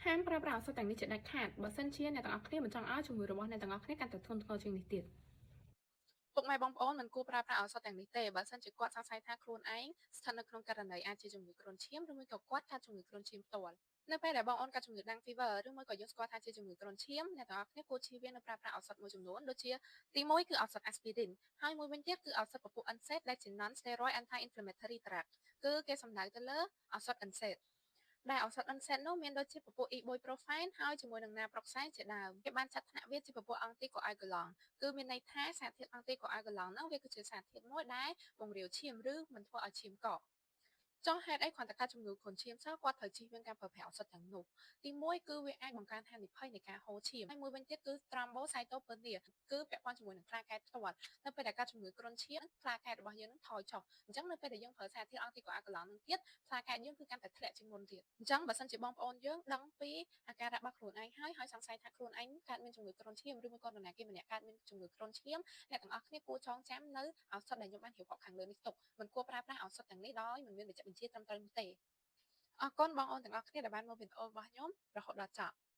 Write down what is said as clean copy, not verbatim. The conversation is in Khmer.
ហាមប្រើប្រាស់ឱសថទាំងនេះជាដាច់ខាតបើសិនជាអ្នកទាំងអស់គ្នាមិនចង់ឲ្យជំងឺរបស់អ្នកទាំងអស់គ្នាកាន់តែធ្ងន់ធ្ងរជាងនេះទៀតពុកម៉ែបងប្អូនមិនគួរប្រើប្រាស់ឱសថទាំងនេះទេបើសិនជាគាត់សង្ស័យថាខ្លួនឯងស្ថិតនៅក្នុងករណីអាចជាជំងឺគ្រុនឈាមឬមួយក៏គាត់កើតជំងឺគ្រុនឈាមផ្ទាល់នៅពេលដែលបងប្អូនកើតជំងឺ Dengue fever ឬមួយក៏យើងស្គាល់ថាជាជំងឺគ្រុនឈាមអ្នកទាំងអស់គ្នាគួរជៀសវាងនៅប្រើប្រាស់ឱសថមួយចំនួនដូចជាទី1គឺឱសថ aspirin ហើយមួយវិញទៀតគឺឱសថពពួក NSAID ដែលជា non steroid anti inflammatory drug គឺគេសំដៅទៅលើឱសថ NSAID ដែលឱសថ NSAID នោះមានដូចជាពពួក ibuprofen ហើយជាមួយនឹង naproxen ជាដើមគេបានចាត់ថ្នាក់វាជាពពួក anticoagulant គឺមានន័យថាសារធាតុ anticoagulant នោះវាគឺជាសារធាតុមួយដែលពង្រាវឈាមឬមិនធ្វើឲ្យឈាមកកចុះហេតុអីគ្រាន់តែកើតជំងឺគ្រុនឈាមសោះគាត់ត្រូវជៀសវាងការប្រើប្រាស់ឱសថទាំងនោះទី1គឺវាអាចបង្កើនហានិភ័យនៃការហូរឈាមហើយមួយវិញទៀតគឺ thrombocytopenia គឺពាក់ព័ន្ធជាមួយនឹងខ្លាកែតផ្ទាល់នៅពេលដែលកើតជំងឺគ្រុនឈាមខ្លាកែតរបស់យើងនឹងថយចុះអញ្ចឹងនៅពេលដែលយើងប្រើសារធាតុ anticoagulant នឹងទៀតខ្លាកែតយើងគឺកាន់តែធ្លាក់ជាងមុនទៀតអញ្ចឹងបើសិនជាបងប្អូនយើងដឹងពីអាការៈរបស់ខ្លួនឯងហើយសង្ស័យថាខ្លួនឯងកើតមានជំងឺគ្រុនឈាមឬមួយក៏នរណាគេម្នាក់កើតមានជំងឺគ្រុនឈាមអ្នកទាំងអស់គ្នាគួរចងចាំនៅឱសថដែលខ្ញុំបានរៀបរាប់ខាងលើនេះទុកមិនគួរប្រើប្រាស់ឱសថទាំងនេះដោយមិនមានវេជ្ជបញ្ជាត្រឹមត្រូវនោះទេអរគុណបងប្អូនទាំងអស់គ្នាដែលបានមើលវីដេអូរបស់ខ្ញុំរហូតដល់ចប់